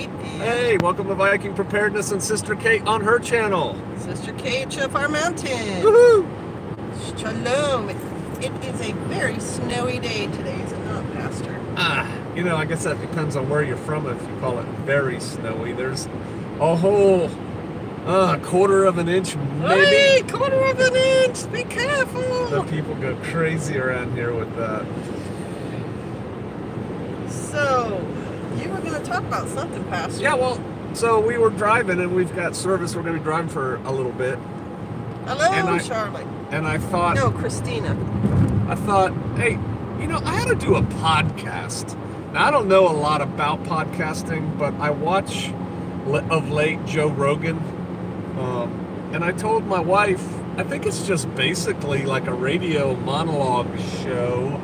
Kate. Hey, welcome to Viking Preparedness and Sister Kate on her channel. Sister Kate, Shofar Mountain. Woohoo! Shalom. It is a very snowy day today, is it not, Pastor? I guess that depends on where you're from if you call it very snowy. There's a whole quarter of an inch, maybe. Hey, quarter of an inch! Be careful! The people go crazy around here with that. So, you were going to talk about something, Pastor. Yeah, well, so we were driving and we've got service. We're going to be driving for a little bit. Hello, Charlotte. And I thought... No, Christina. I thought, hey, I ought to do a podcast. Now, I don't know a lot about podcasting, but I watch of late Joe Rogan. And I told my wife, I think it's just basically like a radio monologue show.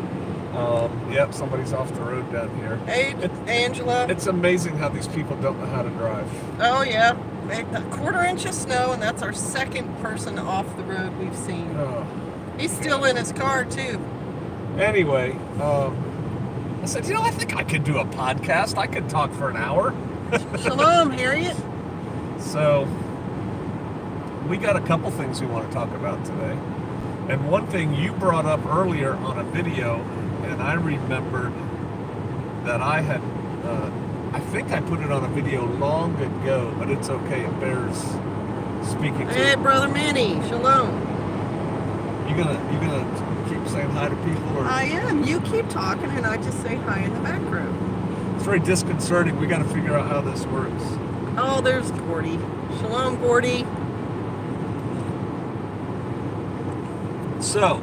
Yep, somebody's off the road down here. Hey, Angela. It's amazing how these people don't know how to drive. Oh, yeah. A quarter inch of snow, and that's our second person off the road we've seen. He's still in his car, too. Anyway, I said, I think I could do a podcast. I could talk for an hour. Shalom, Harriet. So, we got a couple things we want to talk about today. And one thing you brought up earlier on a video, and I remembered that I had, I think I put it on a video long ago, but it's okay, it bears speaking to. Hey, Brother Manny, shalom. You gonna keep saying hi to people? Or? I am. You keep talking, and I just say hi in the background. It's very disconcerting. We got to figure out how this works. Oh, there's Gordy. Shalom, Gordy. So,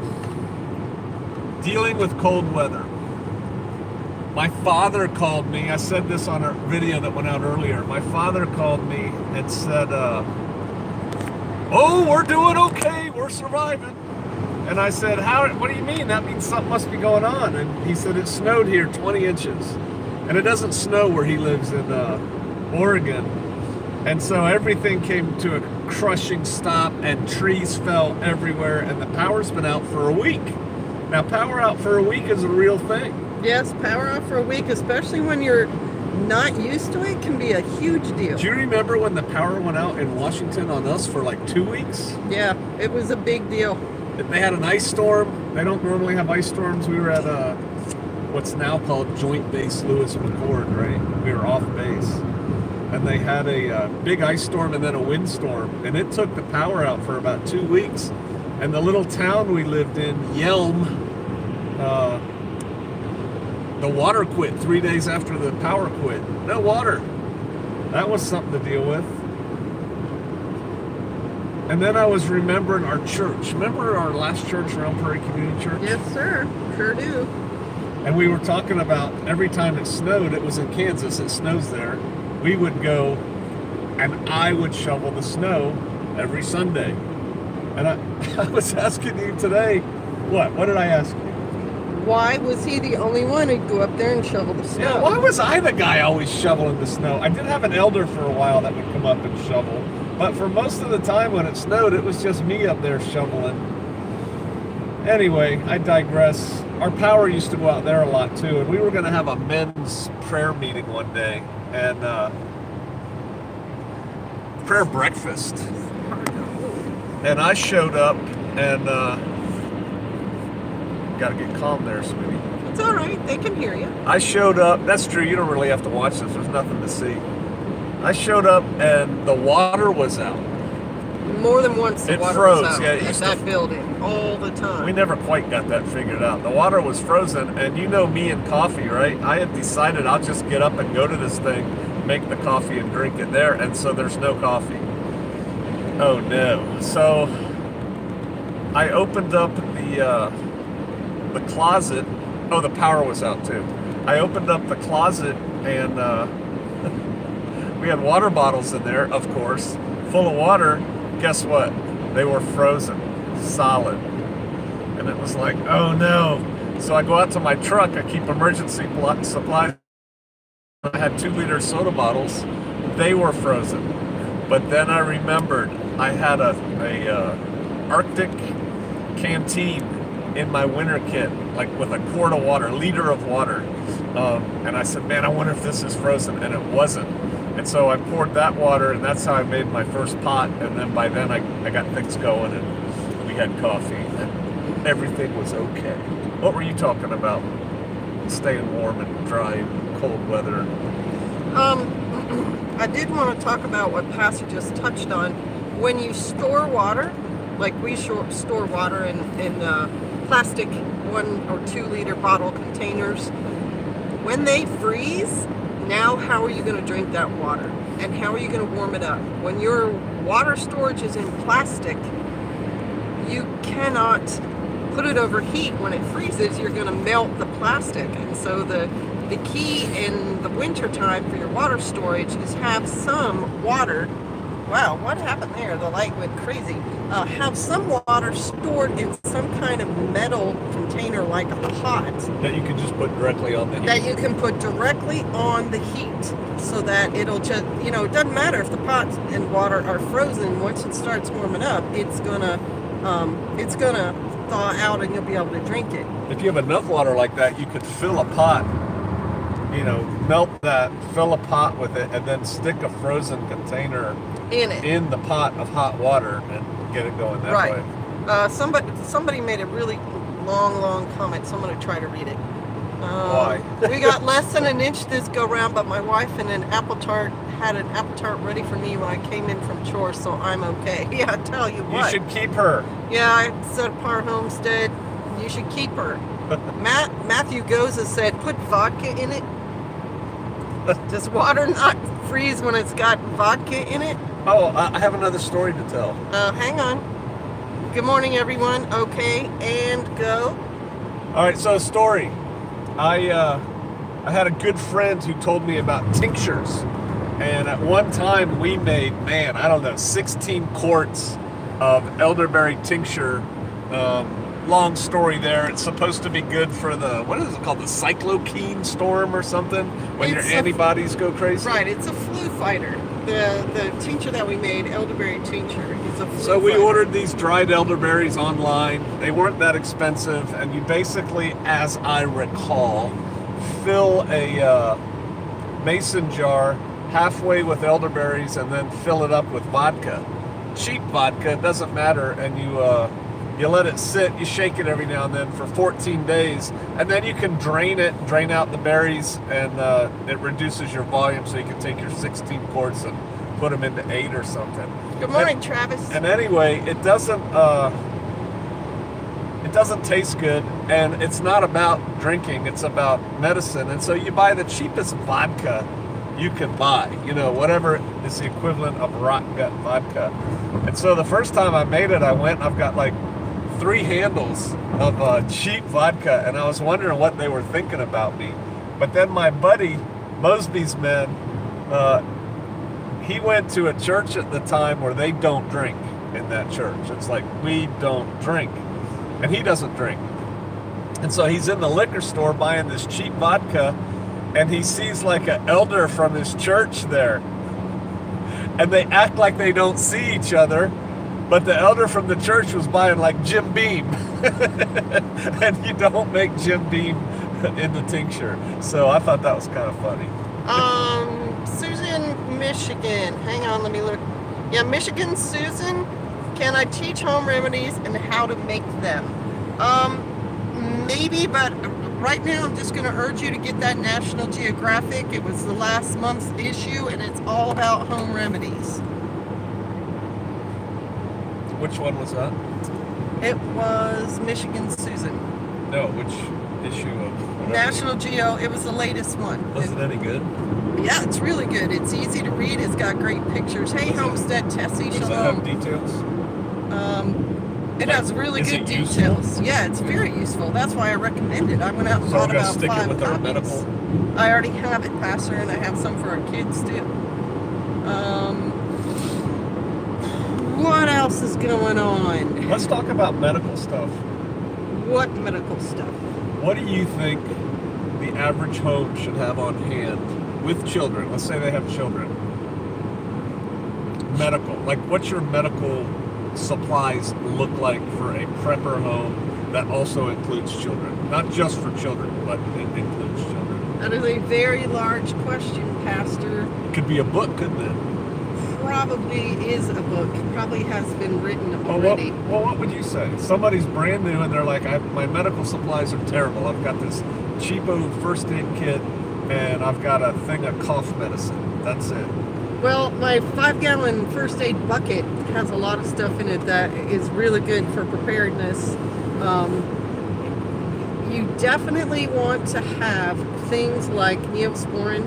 dealing with cold weather. My father called me. I said this on a video that went out earlier. My father called me and said, oh, we're doing okay. We're surviving. And I said, what do you mean? That means something must be going on. And he said, it snowed here 20 inches. And it doesn't snow where he lives in Oregon. And so everything came to a crushing stop and trees fell everywhere and the power's been out for a week. Now, power out for a week is a real thing. Yes, power out for a week, especially when you're not used to it, can be a huge deal. Do you remember when the power went out in Washington on us for like 2 weeks? Yeah, it was a big deal. They had an ice storm. They don't normally have ice storms. We were at what's now called Joint Base Lewis McChord, right? We were off base. And they had a big ice storm and then a windstorm. And it took the power out for about 2 weeks. And the little town we lived in, Yelm, the water quit 3 days after the power quit. No water. That was something to deal with. And then I was remembering our church. Remember our last church, Round Prairie Community Church? Yes, sir. Sure do. And we were talking about every time it snowed, it was in Kansas, it snows there. We would go and I would shovel the snow every Sunday. And I was asking you today, what did I ask you? Why was he the only one who'd go up there and shovel the snow? Yeah, why was I the guy always shoveling the snow? I did have an elder for a while that would come up and shovel. But for most of the time when it snowed, it was just me up there shoveling. Anyway, I digress. Our power used to go out there a lot too, and we were going to have a men's prayer meeting one day, and prayer breakfast. And I showed up, and got to get calm there, sweetie. It's all right. They can hear you. I showed up. That's true. You don't really have to watch this. There's nothing to see. I showed up and the water was out. More than once the water froze. was out Yeah, at that building all the time. We never quite got that figured out. The water was frozen, and you know me and coffee, right? I had decided I'll just get up and go to this thing, make the coffee and drink it there, and so there's no coffee. Oh no. So I opened up the closet. Oh, the power was out too. I opened up the closet and we had water bottles in there, of course, full of water. Guess what? They were frozen, solid. And it was like, oh no. So I go out to my truck, I keep emergency supplies. I had 2-liter soda bottles. They were frozen. But then I remembered I had a Arctic canteen in my winter kit, like with a quart of water, liter of water. And I said, man, I wonder if this is frozen. And it wasn't. And so I poured that water, and that's how I made my first pot. And then by then I got things going, and we had coffee, and everything was okay. What were you talking about? Staying warm and dry in cold weather. I did want to talk about what Pastor just touched on. When you store water, like we store water in plastic 1 or 2 liter bottle containers, when they freeze, now how are you going to drink that water? And how are you going to warm it up? When your water storage is in plastic, you cannot put it over heat. When it freezes, you're going to melt the plastic. And so the key in the winter time for your water storage is have some water. Wow, what happened there? The light went crazy. Have some water stored in some kind of metal container like a pot. That you can just put directly on the heat. That you can put directly on the heat, so that it'll just, it doesn't matter if the pot and water are frozen. Once it starts warming up, it's gonna thaw out and you'll be able to drink it. If you have enough water like that, you could fill a pot, melt that, fill a pot with it, and then stick a frozen container in the pot of hot water and get it going that way. Somebody made a really long comment, so I'm going to try to read it. Why? We got less than an inch this go round, but my wife and had an apple tart ready for me when I came in from chores, so I'm okay. Yeah, I tell you what. You should keep her. Yeah, I said Par Homestead, you should keep her. Matthew Goza said, put vodka in it. Does water not freeze when it's got vodka in it? Oh, I have another story to tell. Hang on. Good morning, everyone. Okay, and go. All right, so a story. I had a good friend who told me about tinctures. And at one time we made, 16 quarts of elderberry tincture. Long story there. It's supposed to be good for the, what is it called? The cyclokine storm or something? When your antibodies go crazy? Right, it's a flu fighter. The tincture that we made, elderberry tincture, is a flu So we fighter. ordered these dried elderberries online. They weren't that expensive. And you basically, as I recall, fill a mason jar halfway with elderberries and then fill it up with vodka. Cheap vodka, it doesn't matter. And you let it sit, you shake it every now and then for 14 days, and then you can drain out the berries, and it reduces your volume, so you can take your 16 quarts and put them into 8 or something. Good morning, Travis. And anyway, it doesn't taste good, and it's not about drinking, it's about medicine. And so you buy the cheapest vodka you can buy, whatever is the equivalent of rock gut vodka. And so the first time I made it, I've got like 3 handles of cheap vodka, and I was wondering what they were thinking about me. But then my buddy, Mosby's men, he went to a church at the time where they don't drink in that church. It's like, we don't drink. And he doesn't drink. And so he's in the liquor store buying this cheap vodka, and he sees like an elder from his church there. And they act like they don't see each other. But the elder from the church was buying like Jim Beam. And you don't make Jim Beam in the tincture. So I thought that was kind of funny. Susan, Michigan. Hang on, let me look. Yeah, Michigan, Susan. Can I teach home remedies and how to make them? Maybe, but right now I'm just going to urge you to get that National Geographic. It was the last month's issue, and it's all about home remedies. Which one was that? It was Michigan Susan. No, which issue of whatever? National Geo. It was the latest one. Was it any good? Yeah, it's really good. It's easy to read. It's got great pictures. Hey, Homestead, Tessie, Does Shalom. it have details? It has really good details. Yeah, it's very useful. That's why I recommend it. I went out and bought about 5 stick it with our copies. medical? I already have it, Pastor, and I have some for our kids too. What else is going on? Let's talk about medical stuff. What medical stuff? What do you think the average home should have on hand with children? Let's say they have children. Medical. Like, what's your medical supplies look like for a prepper home that also includes children? Not just for children, but it includes children. That is a very large question, Pastor. Could be a book, couldn't it? Probably is a book. Probably has been written already. Well, what would you say? Somebody's brand new and they're like, my medical supplies are terrible. I've got this cheapo first aid kit and I've got a thing of cough medicine. That's it. Well, my 5-gallon first aid bucket has a lot of stuff in it that is really good for preparedness. You definitely want to have things like Neosporin,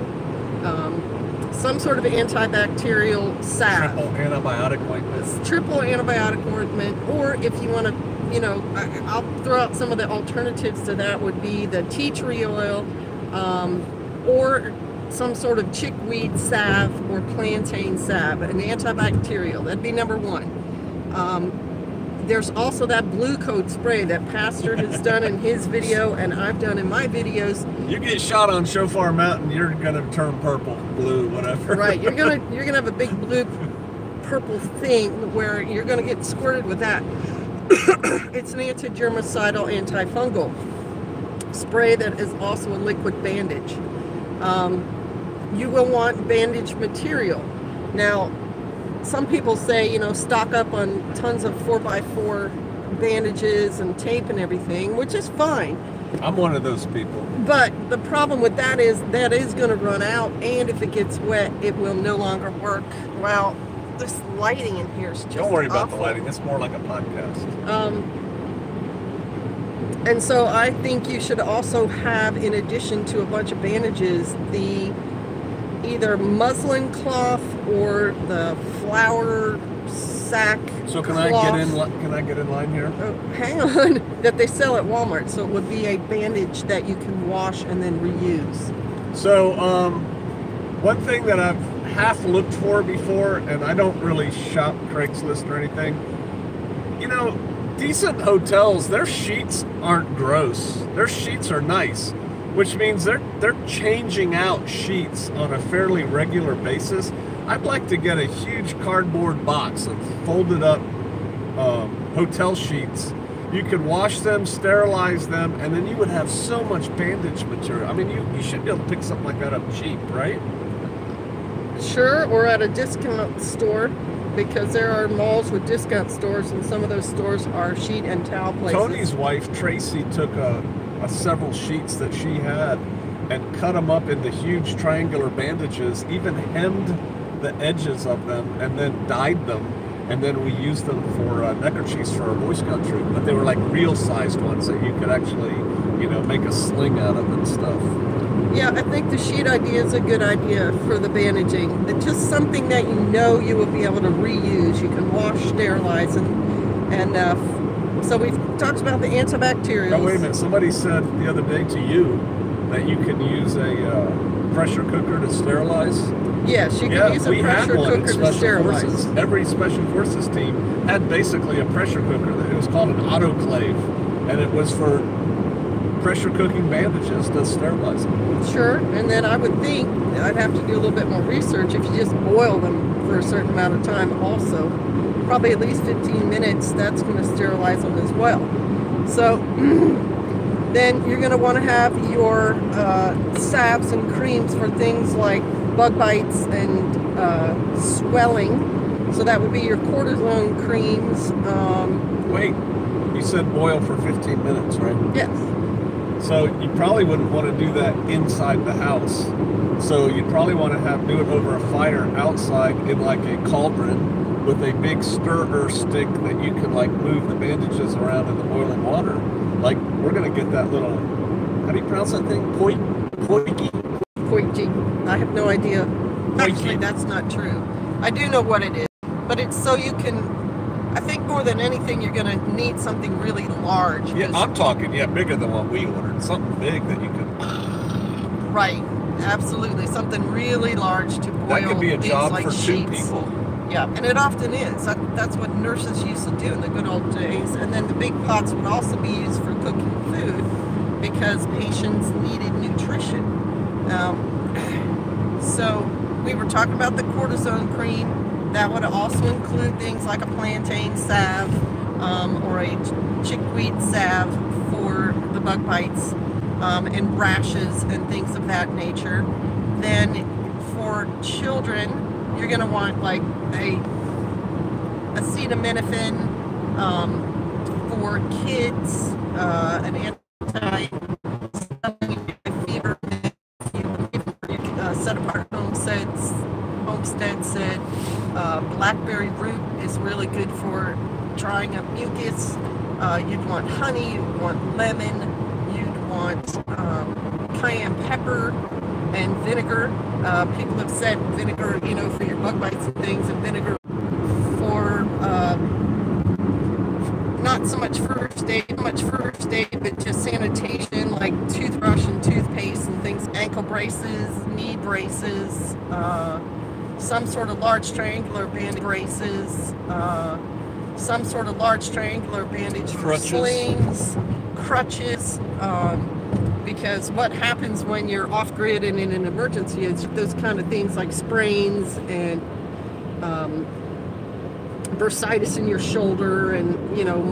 some sort of antibacterial salve. Triple antibiotic ointment. Or if you want to, I'll throw out some of the alternatives to that would be the tea tree oil, or some sort of chickweed salve or plantain salve, an antibacterial. That'd be number one. There's also that blue coat spray that Pastor has done in his video and I've done in my videos. You get shot on Shofar Mountain, you're gonna turn purple, blue, whatever. Right, you're gonna have a big blue purple thing where you're gonna get squirted with that. It's an anti-germicidal, antifungal spray that is also a liquid bandage. You will want bandage material. Now, some people say, stock up on tons of 4x4 bandages and tape and everything, which is fine. I'm one of those people. But the problem with that is going to run out, and if it gets wet, it will no longer work. Well, this lighting in here is just Don't worry about awful. the lighting. It's more like a podcast. And so I think you should also have, in addition to a bunch of bandages, the either muslin cloth or the flour sack. So can cloth. I get in line here? Oh, hang on, that they sell at Walmart. So it would be a bandage that you can wash and then reuse. So one thing that I've half looked for before, and I don't really shop Craigslist or anything. Decent hotels, their sheets aren't gross. Their sheets are nice, which means they're changing out sheets on a fairly regular basis. I'd like to get a huge cardboard box of folded up hotel sheets. You could wash them, sterilize them, and then you would have so much bandage material. I mean, you should be able to pick something like that up cheap, right? Sure, or at a discount store, because there are malls with discount stores, and some of those stores are sheet and towel places. Tony's wife, Tracy, took several sheets that she had and cut them up into huge triangular bandages, even hemmed the edges of them, and then dyed them, and then we used them for neckerchiefs for our Boy Scout troop. But they were like real sized ones that you could actually, make a sling out of and stuff. Yeah, I think the sheet idea is a good idea for the bandaging. It's just something that you will be able to reuse. You can wash, sterilize, and so we've talked about the antibacterials. Oh, wait a minute. Somebody said the other day to you that you can use a pressure cooker to sterilize. Yes, you can use a pressure cooker to sterilize. Forces. Every Special Forces team had basically a pressure cooker. It was called an autoclave, and it was for pressure cooking bandages to sterilize them. Sure, and then I would think I'd have to do a little bit more research if you just boil them for a certain amount of time also. Probably at least 15 minutes, that's going to sterilize them as well. So then you're going to want to have your salves and creams for things like bug bites and swelling. So that would be your cortisone creams. Wait, you said boil for 15 minutes, right? Yes. So you probably wouldn't want to do that inside the house. So you'd probably want to do it over a fire outside in like a cauldron with a big stirrer stick that you can like move the bandages around in the boiling water. Like we're gonna get that little, how do you pronounce that thing? Poiki? I have no idea. Actually, that's not true. I do know what it is, but it's so you can, I think more than anything, you're going to need something really large. Yeah, I'm talking, bigger than what we ordered. Something big that you could... Right, absolutely. Something really large to boil. That could be a job like for sheets. 2 people. Yeah, and it often is. That's what nurses used to do in the good old days. And then the big pots would also be used for cooking food because patients needed nutrition. So we were talking about the cortisone cream. That would also include things like a plantain salve or a chickweed salve for the bug bites. and rashes and things of that nature. Then for children, you're going to want like a acetaminophen. For kids, an anti-fever, set apart homestead said blackberry root is really good for drying up mucus. You'd want honey, you'd want lemon, you'd want cayenne pepper and vinegar. People have said vinegar, for your bug bites and things, and vinegar for not so much first aid, but just sanitation, like toothbrush and toothpaste and things, ankle braces, knee braces, some sort of large triangular bandage braces, some sort of large triangular bandage for slings, crutches, because what happens when you're off-grid and in an emergency is those kind of things like sprains and bursitis in your shoulder and,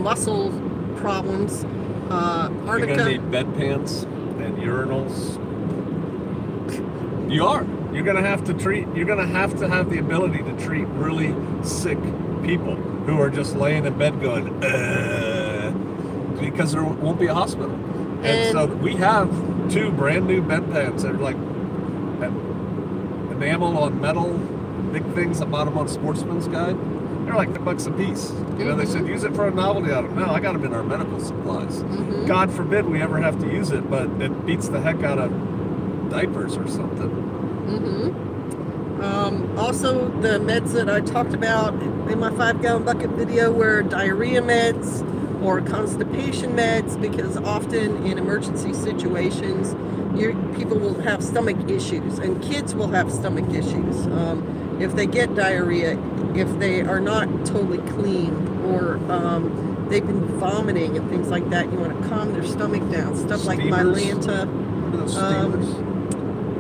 muscle problems. You're going to need bedpans and urinals. You're going to have to have the ability to treat really sick people who are just laying in bed going, because there won't be a hospital. And so we have 2 brand new bedpans that are like enamel on metal, big things at bottom on Sportsman's Guide. They're like $5 a piece. They said use it for a novelty item. No, I got them in our medical supplies. God forbid we ever have to use it, but it beats the heck out of diapers or something. Also, the meds that I talked about in my 5-gallon bucket video were diarrhea meds or constipation meds, because often in emergency situations, people will have stomach issues, and kids will have stomach issues. If they get diarrhea, if they are not totally clean, or they've been vomiting and things like that, you want to calm their stomach down. Stuff like Mylanta.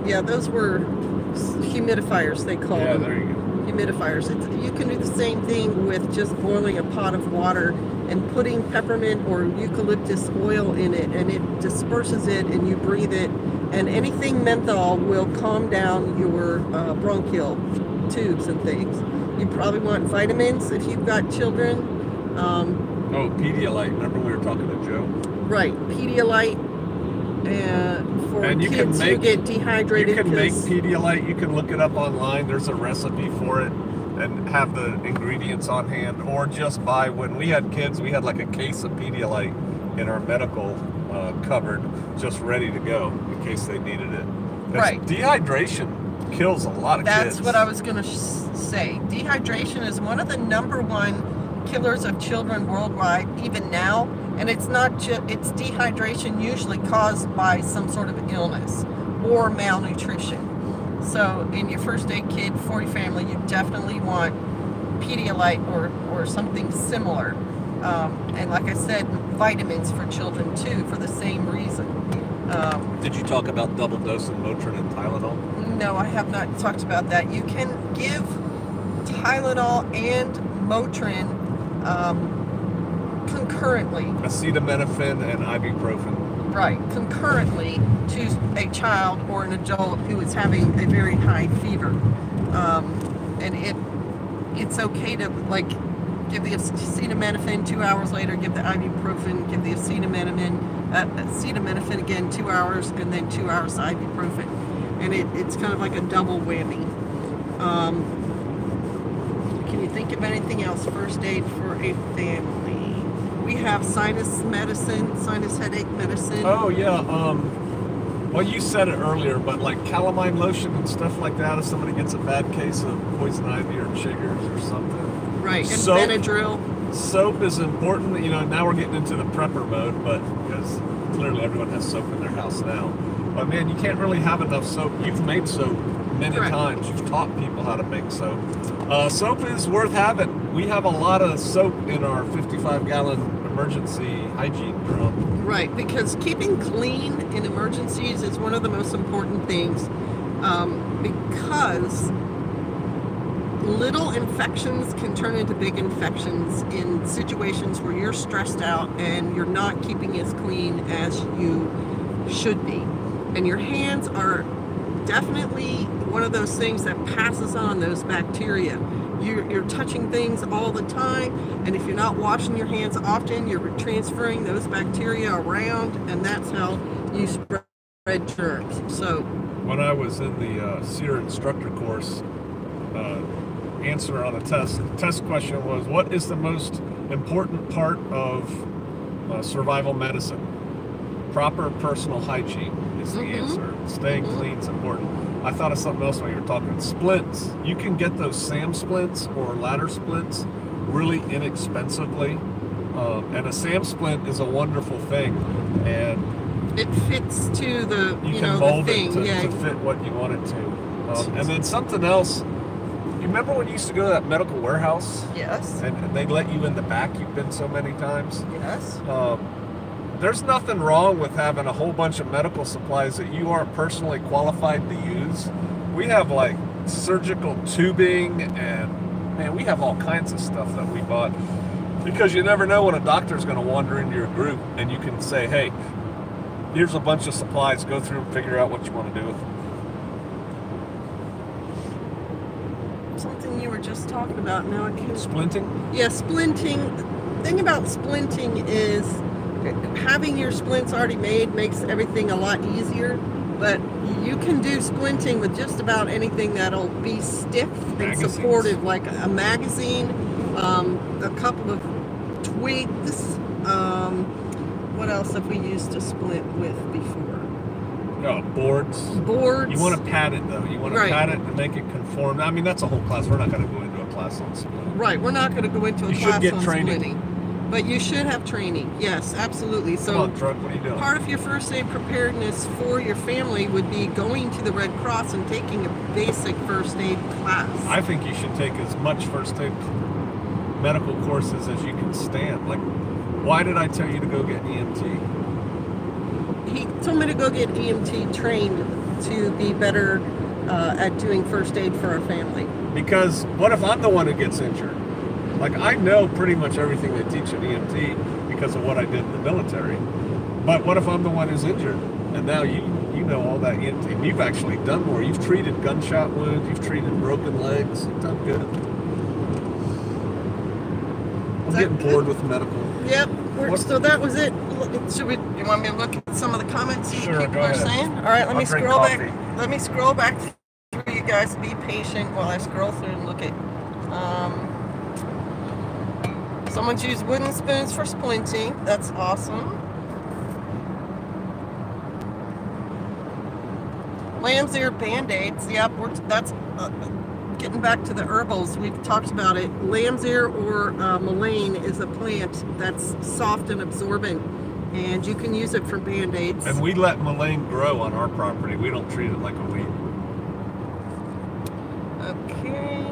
Yeah, those were humidifiers, they call them. Yeah, there you go. Humidifiers. You can do the same thing with just boiling a pot of water and putting peppermint or eucalyptus oil in it, and it disperses it and you breathe it, and anything menthol will calm down your bronchial tubes and things. You probably want vitamins if you've got children. Pedialyte. Remember we were talking to Joe? Right, Pedialyte. For kids who get dehydrated. You can make Pedialyte. You can look it up online. There's a recipe for it and have the ingredients on hand. Or just buy, when we had kids, we had like a case of Pedialyte in our medical cupboard just ready to go in case they needed it. Right. Dehydration kills a lot of kids. That's what I was going to say. Dehydration is one of the #1 killers of children worldwide, even now. And it's not just, it's dehydration usually caused by some sort of illness or malnutrition. So in your first aid kit for your family, you definitely want Pedialyte or something similar. And like I said, vitamins for children too, for the same reason. Did you talk about double dosing Motrin and Tylenol? No, I have not talked about that. You can give Tylenol and Motrin concurrently. Acetaminophen and ibuprofen. Right, concurrently to a child or an adult who is having a very high fever. And it's okay to give the acetaminophen 2 hours later, give the ibuprofen, give the acetaminophen again 2 hours, and then 2 hours of ibuprofen. And it's kind of like a double whammy. Can you think of anything else? First aid for a family. We have sinus medicine, sinus headache medicine. Oh yeah. Well, you said it earlier, but like calamine lotion and stuff like that, if somebody gets a bad case of poison ivy or chiggers or something. Right, and soap, Benadryl. Soap is important. Now we're getting into the prepper mode, but because clearly everyone has soap in their house now. But man, you can't really have enough soap. You've made soap many times. You've taught people how to make soap. Soap is worth having. We have a lot of soap in our 55-gallon emergency hygiene drum. Right, because keeping clean in emergencies is one of the most important things, because little infections can turn into big infections in situations where you're stressed out and you're not keeping as clean as you should be. And your hands are definitely one of those things that passes on those bacteria. You're touching things all the time, and if you're not washing your hands often, you're transferring those bacteria around, and that's how you spread germs. So when I was in the SEER instructor course, answer on the test question was, what is the most important part of survival medicine? Proper personal hygiene is the answer. Staying clean is important. I thought of something else while you were talking. Splints. You can get those SAM splints or ladder splints really inexpensively. And a SAM splint is a wonderful thing. And it fits to the, you can mold it to fit what you want it to. And then something else. You remember when you used to go to that medical warehouse? Yes. And they let you in the back? You've been so many times. Yes. There's nothing wrong with having a whole bunch of medical supplies that you aren't personally qualified to use. We have like surgical tubing, and man, we have all kinds of stuff that we bought, because you never know when a doctor's going to wander into your group, and you can say, hey, here's a bunch of supplies, go through and figure out what you want to do with them. Something you were just talking about, now I can't. Splinting? Yeah, splinting. The thing about splinting is having your splints already made makes everything a lot easier, but you can do splinting with just about anything that'll be stiff and supportive, like a magazine, a couple of twigs. What else have we used to splint with before? Boards. Boards. You want to pad it, though. You want to pad it and make it conform. I mean, that's a whole class. We're not going to go into a class on splitting. Right, we're not going to go into a class on splitting. But you should have training. Yes, absolutely. So come on, Truck, what are you doing? Part of your first aid preparedness for your family would be going to the Red Cross and taking a basic first aid class. I think you should take as much first aid medical courses as you can stand. Like, why did I tell you to go get EMT? He told me to go get EMT trained to be better at doing first aid for our family. Because what if I'm the one who gets injured? Like, I know pretty much everything they teach at EMT because of what I did in the military. But what if I'm the one who's injured? And now you know all that EMT. And you've actually done more. You've treated gunshot wounds. You've treated broken legs. You've done good. I'm getting bored with medical. Yep. So that was it. You want me to look at some of the comments sure, people are saying? All right, let me scroll back. Let me scroll back through, you guys. Be patient while I scroll through and look at... Someone's used wooden spoons for splinting. That's awesome. Lamb's ear Band-Aids. Yep, that's getting back to the herbals. We've talked about it. Lamb's ear or mullein is a plant that's soft and absorbent, and you can use it for Band-Aids. And we let mullein grow on our property. We don't treat it like a weed. Okay.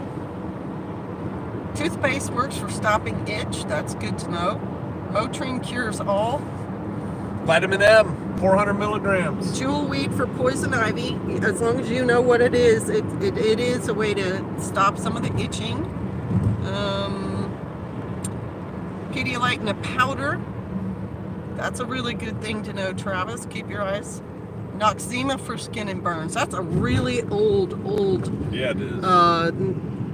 Toothpaste works for stopping itch. That's good to know. Motrin cures all. Vitamin M, 400 milligrams. Jewel weed for poison ivy. As long as you know what it is, it is a way to stop some of the itching. Pedialyte in a powder. That's a really good thing to know, Travis. Keep your eyes. Noxzema for skin and burns. That's a really old. Yeah, it is.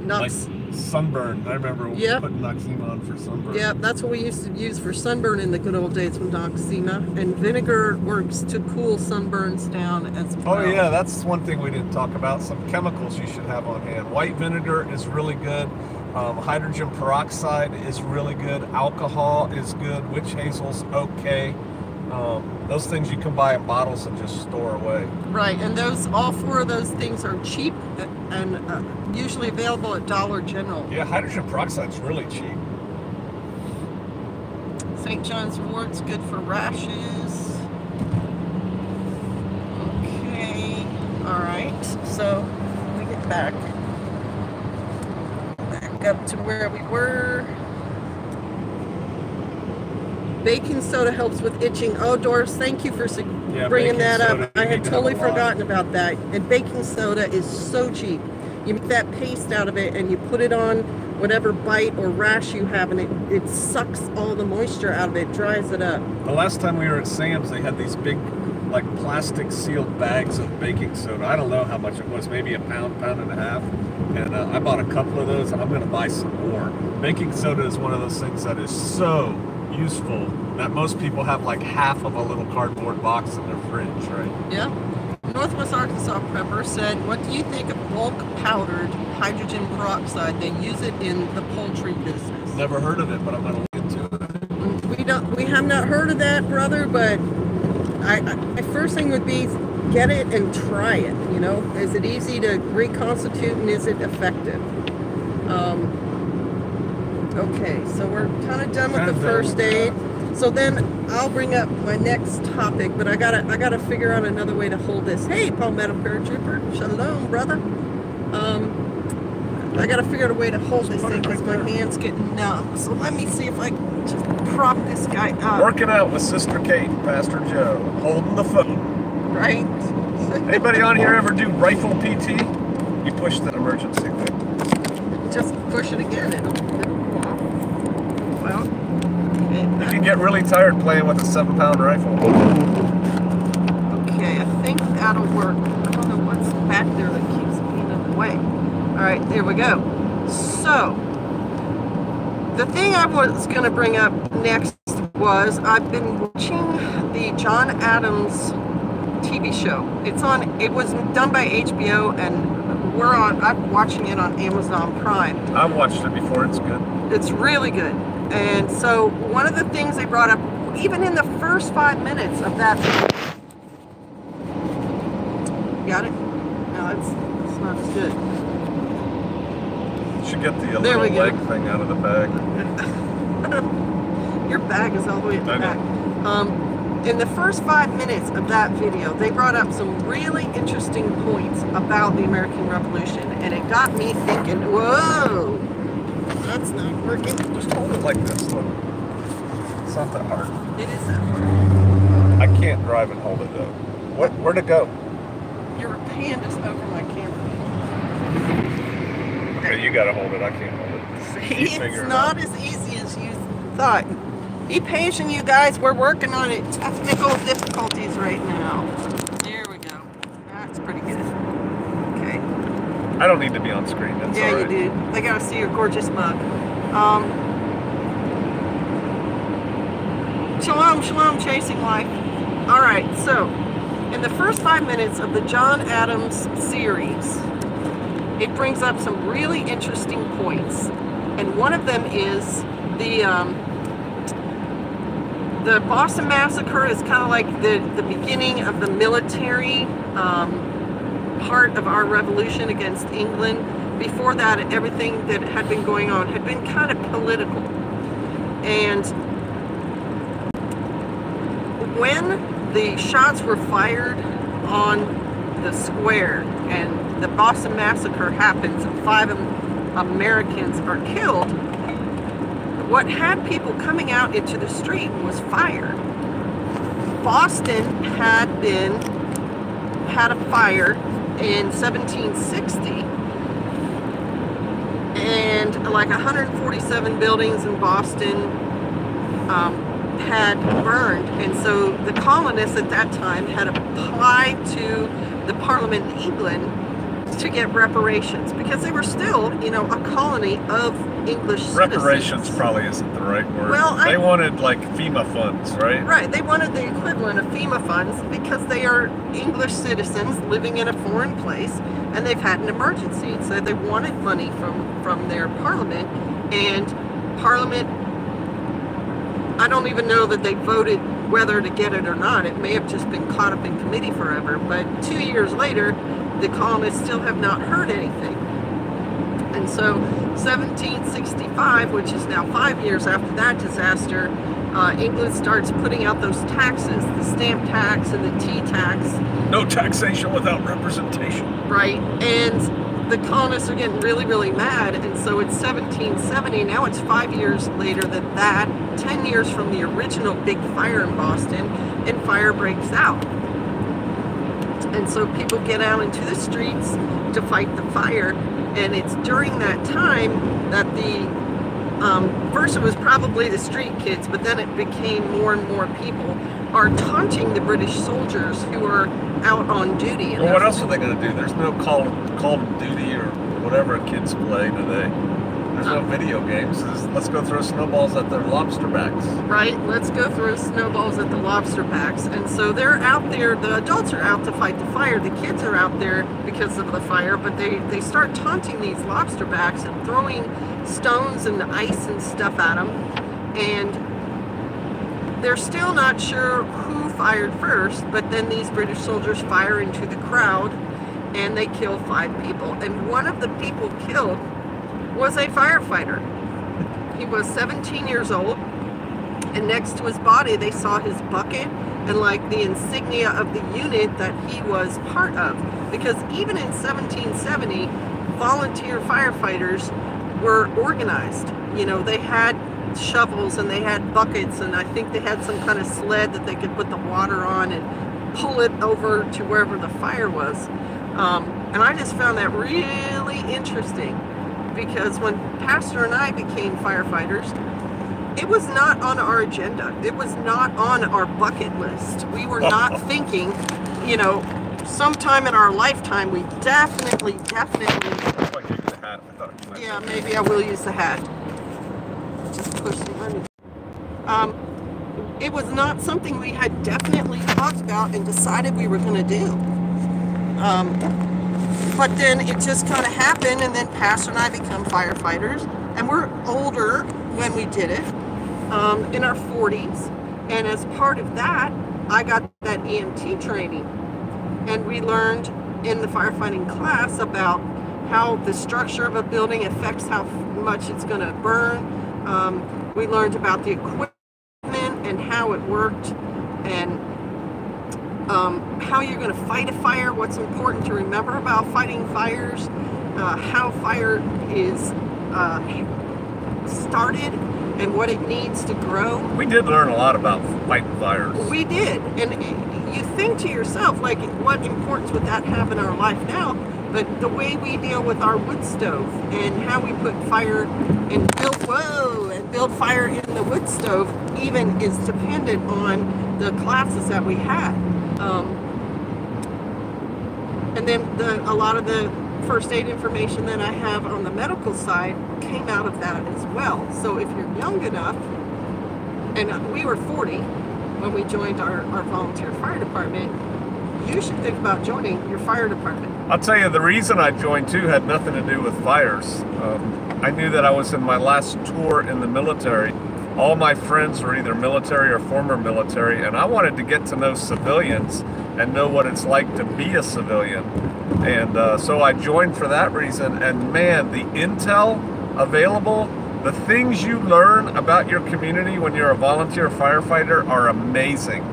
Like sunburn. I remember putting Noxzema on for sunburn. Yeah, that's what we used to use for sunburn in the good old days with Noxzema. And vinegar works to cool sunburns down as well. Oh yeah, that's one thing we didn't talk about. Some chemicals you should have on hand. White vinegar is really good. Hydrogen peroxide is really good. Alcohol is good. Witch hazel's okay. Those things you can buy in bottles and just store away. Right, and all four of those things are cheap and usually available at Dollar General. Yeah, hydrogen peroxide's really cheap. St. John's Wort's good for rashes. Okay, all right. So let me get back up to where we were. Baking soda helps with itching. Oh, Doris, thank you for bringing that up. I had totally forgotten about that. And baking soda is so cheap. You make that paste out of it and you put it on whatever bite or rash you have, and it sucks all the moisture out of it, dries it up. The last time we were at Sam's, they had these big like plastic sealed bags of baking soda. I don't know how much it was, maybe a pound and a half. And I bought a couple of those, and I'm going to buy some more. Baking soda is one of those things that is so useful that most people have like half of a little cardboard box in their fridge, right? Yeah. Northwest Arkansas prepper said, what do you think of bulk powdered hydrogen peroxide? They use it in the poultry business. Never heard of it, but I'm going to look into it. We have not heard of that, brother, but my first thing would be get it and try it. You know, is it easy to reconstitute and is it effective? Okay, so we're kind of done with the first aid. So then I'll bring up my next topic, but I gotta figure out another way to hold this. Hey, Palmetto Paratrooper, shalom, brother. I gotta figure out a way to hold this thing because my hand's getting numb. So let me see if I can just prop this guy up. Working out with Sister Kate and Pastor Joe, holding the phone. Right. Anybody on here ever do rifle PT? You push the emergency thing. Just push it again. It'll go off. Well. You can get really tired playing with a 7-pound rifle. Okay, I think that'll work. I don't know what's back there that keeps me in the way. Alright, there we go. So, the thing I was going to bring up next was I've been watching the John Adams TV show. It was done by HBO and I'm watching it on Amazon Prime. I've watched it before, it's good. It's really good. And so one of the things they brought up, even in the first 5 minutes of that, got it? No, it's not as good. You should get the little leg thing out of the bag. Your bag is all the way at the back. In the first 5 minutes of that video, they brought up some really interesting points about the American Revolution, and it got me thinking, whoa! That's not working. Just hold it like this, look. It's not that hard. It is that hard. I can't drive and hold it though. Where'd it go? Your hand is over my camera. Okay, you gotta hold it. I can't hold it. See, it's not as easy as you thought. Be patient, you guys. We're working on it. Technical difficulties right now. There we go. That's pretty good. Okay. I don't need to be on screen. That's yeah, all right. you do. They gotta see your gorgeous mug. Shalom, shalom, chasing life. All right, so in the first 5 minutes of the John Adams series, it brings up some really interesting points, and one of them is the Boston Massacre is kind of like the beginning of the military part of our revolution against England. Before that, everything that had been going on had been kind of political. And when the shots were fired on the square and the Boston Massacre happens and 5 Americans are killed, what had people coming out into the street was fire. Boston had a fire in 1760, and like 147 buildings in Boston had burned, and so the colonists at that time had applied to the Parliament in England to get reparations because they were still, a colony of English citizens. Reparations probably isn't the right word. Well, they wanted like FEMA funds, right? Right, they wanted the equivalent of FEMA funds because they are English citizens living in a foreign place and they've had an emergency. So they wanted money from their Parliament, and Parliament, I don't even know that they voted whether to get it or not. It may have just been caught up in committee forever, but 2 years later, the colonists still have not heard anything. And so 1765, which is now 5 years after that disaster, England starts putting out those taxes, the stamp tax and the tea tax. No taxation without representation. Right, and the colonists are getting really, really mad, and so it's 1770, now it's 5 years later than that, 10 years from the original big fire in Boston, and fire breaks out. And so people get out into the streets to fight the fire, and it's during that time that first it was probably the street kids, but then it became more and more people are taunting the British soldiers who are out on duty. Well, what else are they going to do? There's no Call of Duty or whatever kids play today. There's no video games. Let's go throw snowballs at their lobster backs. Right, let's go throw snowballs at the lobster backs. And so they're out there, the adults are out to fight the fire, the kids are out there because of the fire, but they start taunting these lobster backs and throwing stones and ice and stuff at them. And they're still not sure who fired first, but then these British soldiers fire into the crowd and they kill 5 people. And one of the people killed was a firefighter. He was 17 years old, and next to his body they saw his bucket and like the insignia of the unit that he was part of. Because even in 1770, volunteer firefighters were organized. You know, they had shovels and they had buckets, and I think they had some kind of sled that they could put the water on and pull it over to wherever the fire was. And I just found that really interesting, because when Pastor and I became firefighters, it was not on our agenda. It was not on our bucket list. We were not thinking, you know, sometime in our lifetime, we definitely. Yeah, maybe I will use the hat. Just push the button. It was not something we had definitely talked about and decided we were going to do. But then it just kind of happened, and then Pastor and I become firefighters, and we're older when we did it, in our 40s. And as part of that, I got that EMT training, and we learned in the firefighting class about how the structure of a building affects how much it's going to burn. We learned about the equipment and how it worked, and how you're going to fight a fire, what's important to remember about fighting fires, how fire is started and what it needs to grow. We did learn a lot about fighting fires. We did, and you think to yourself, like, what importance would that have in our life now? But the way we deal with our wood stove and how we put fire and build fire in the wood stove even is dependent on the classes that we had. And then a lot of the first aid information that I have on the medical side came out of that as well. So if you're young enough, and we were 40 when we joined our volunteer fire department, you should think about joining your fire department. I'll tell you, the reason I joined too had nothing to do with fires. I knew that I was in my last tour in the military. All my friends were either military or former military, and I wanted to get to know civilians and know what it's like to be a civilian. And so I joined for that reason. And man, the intel available, the things you learn about your community when you're a volunteer firefighter are amazing.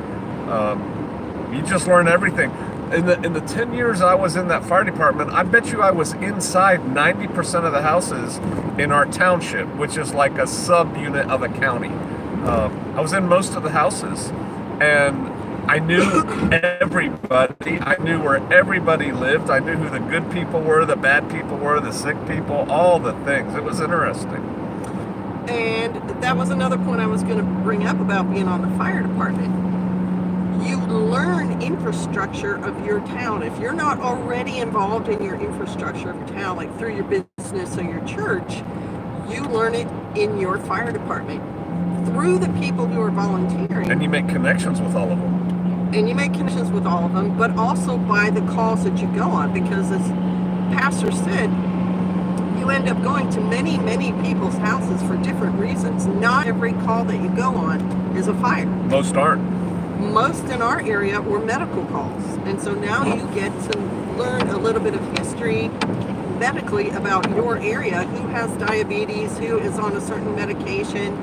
You just learn everything. In the 10 years I was in that fire department, I bet you I was inside 90% of the houses in our township, which is like a sub-unit of a county. I was in most of the houses, and I knew everybody. I knew where everybody lived. I knew who the good people were, the bad people were, the sick people, all the things. It was interesting. And that was another point I was going to bring up about being on the fire department. You learn infrastructure of your town. If you're not already involved in your infrastructure of your town, like through your business or your church, you learn it in your fire department through the people who are volunteering. And you make connections with all of them. But also by the calls that you go on, because as Pastor said, you end up going to many, many people's houses for different reasons. Not every call that you go on is a fire. Most aren't. Most in our area were medical calls. And so now you get to learn a little bit of history medically about your area, who has diabetes, who is on a certain medication,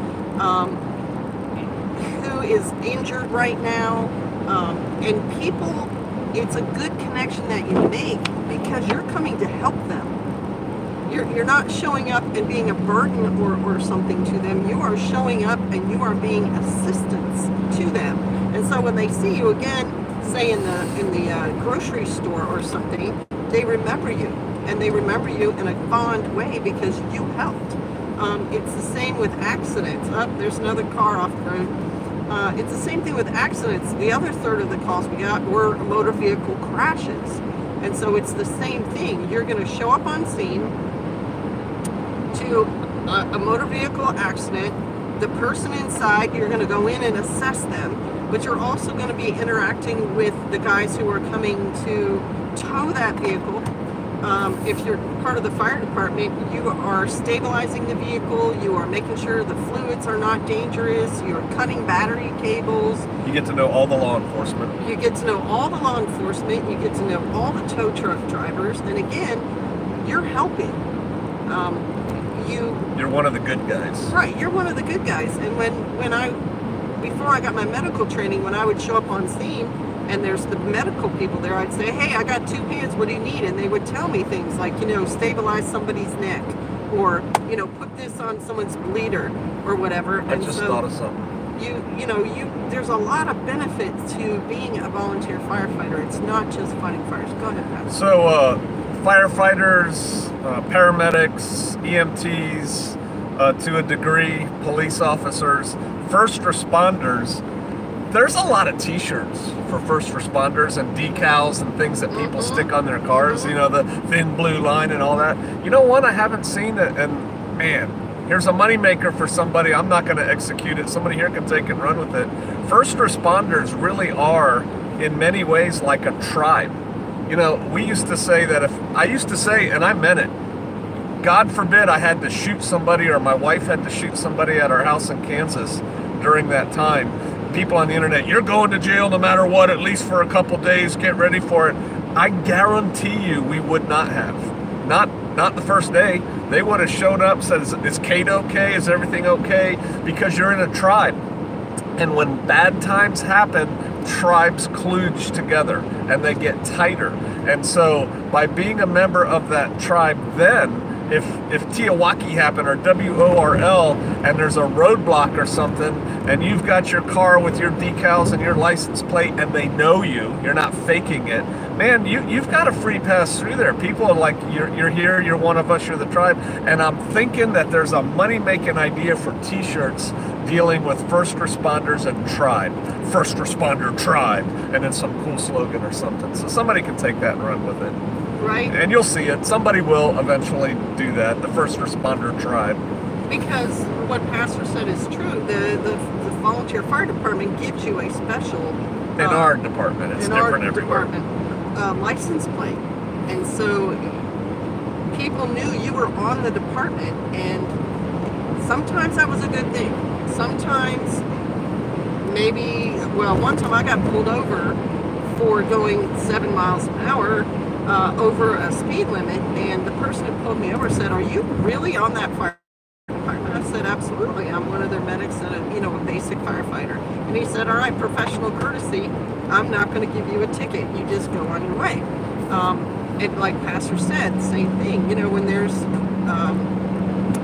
who is injured right now. And people, it's a good connection that you make because you're coming to help them. You're not showing up and being a burden or something to them. You are showing up and you are being assistance to them. And so when they see you again, say in the grocery store or something, they remember you, and they remember you in a fond way because you helped. It's the same with accidents. There's another car off the road. It's the same thing with accidents. The other third of the calls we got were motor vehicle crashes. And so it's the same thing. You're going to show up on scene to a motor vehicle accident. The person inside, you're going to go in and assess them, but you're also going to be interacting with the guys who are coming to tow that vehicle. If you're part of the fire department, you are stabilizing the vehicle, you are making sure the fluids are not dangerous, you're cutting battery cables. You get to know all the law enforcement. You get to know all the law enforcement, you get to know all the tow truck drivers, and again, you're helping. You're one of the good guys. Right, you're one of the good guys. And before I got my medical training, when I would show up on scene, and there's the medical people there, I'd say, hey, I got 2 hands, what do you need? And they would tell me things like, stabilize somebody's neck, or, put this on someone's bleeder, or whatever. I just thought of something. There's a lot of benefits to being a volunteer firefighter. It's not just fighting fires. Go ahead, Pat. So, firefighters, paramedics, EMTs, to a degree, police officers, first responders, there's a lot of t-shirts for first responders and decals and things that people stick on their cars, the thin blue line and all that. One I haven't seen it, and man, here's a moneymaker for somebody. I'm not going to execute it. Somebody here can take and run with it. First responders really are, in many ways, like a tribe. We used to say that and I meant it, God forbid I had to shoot somebody or my wife had to shoot somebody at our house in Kansas during that time. People on the internet, you're going to jail no matter what, at least for a couple days, get ready for it. I guarantee you we would not have. Not the first day. They would have showed up, said, is Kate okay? Is everything okay? Because you're in a tribe. And when bad times happen, tribes kludge together and they get tighter. And so by being a member of that tribe, then if Tiawaki happened or WORL and there's a roadblock or something and you've got your car with your decals and your license plate and they know you're not faking it, man, you've got a free pass through there. People are like, you're here, you're one of us, you're the tribe. And I'm thinking that there's a money-making idea for t-shirts dealing with first responders and tribe. First responder tribe. And then some cool slogan or something. So somebody can take that and run with it. Right. And you'll see it. Somebody will eventually do that, the first responder tribe. Because what Pastor said is true. The volunteer fire department gives you a special... In our department. It's different everywhere. License plate. And so people knew you were on the department. And sometimes that was a good thing. Sometimes one time I got pulled over for going 7 miles an hour over a speed limit, and the person who pulled me over said, are you really on that fire department? I said, absolutely. I'm one of their medics and a basic firefighter. And he said, all right, professional courtesy, I'm not going to give you a ticket. You just go on your way. And like Pastor said, same thing. When there's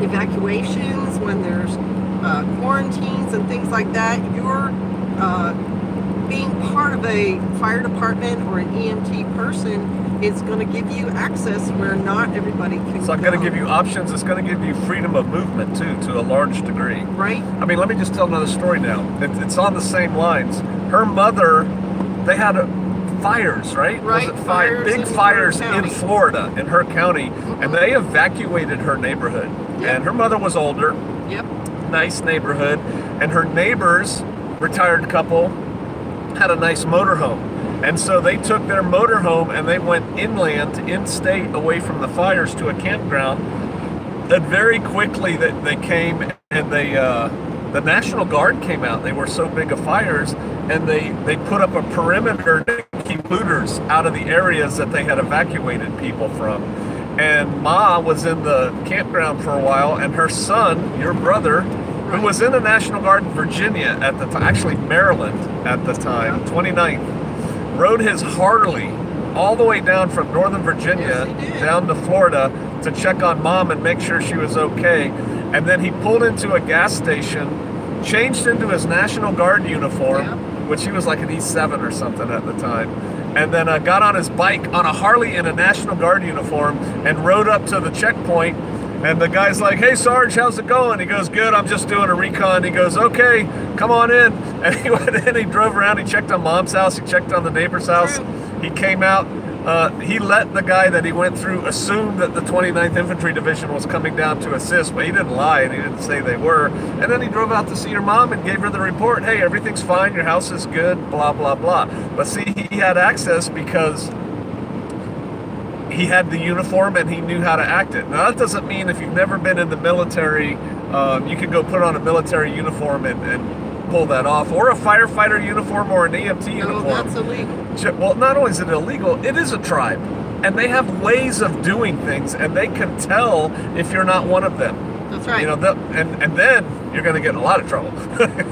evacuations, when there's quarantines and things like that, you're being part of a fire department or an EMT person is going to give you access where not everybody can go. It's not going to give you options. It's going to give you freedom of movement, too, to a large degree. Right. I mean, let me just tell another story now. It's on the same lines. Her mother, they had fires, right? Right. Was it fires? Big fires in Florida, in her county, and they evacuated her neighborhood. Yep. And her mother was older. Yep. Nice neighborhood. And her neighbors, retired couple, had a nice motorhome. And so they took their motorhome and they went inland, in-state, away from the fires to a campground. And very quickly they came and the National Guard came out. They were so big of fires, and they put up a perimeter to keep looters out of the areas that they had evacuated people from. And Ma was in the campground for a while, and her son, your brother, who was in the National Guard in Virginia at the time, actually Maryland at the time, 29th, rode his Harley all the way down from Northern Virginia down to Florida to check on Mom and make sure she was okay. And then he pulled into a gas station, changed into his National Guard uniform, which he was like an E7 or something at the time, and then got on his bike on a Harley in a National Guard uniform and rode up to the checkpoint And the guy's like, "Hey, Sarge, how's it going?" He goes, "Good, I'm just doing a recon." He goes, "Okay, come on in." And he went in, he drove around, he checked on Mom's house, he checked on the neighbor's house. He came out, he let the guy that he went through assume that the 29th Infantry Division was coming down to assist, but he didn't lie and he didn't say they were. And then he drove out to see your mom and gave her the report. "Hey, everything's fine, your house is good, blah, blah, blah." But see, he had access because he had the uniform and he knew how to act it. Now that doesn't mean if you've never been in the military, you can go put on a military uniform and pull that off, or a firefighter uniform or an EMT uniform. No, that's illegal. Well, not only is it illegal, it is a tribe. And they have ways of doing things, and they can tell if you're not one of them. That's right. You know, and then you're going to get in a lot of trouble.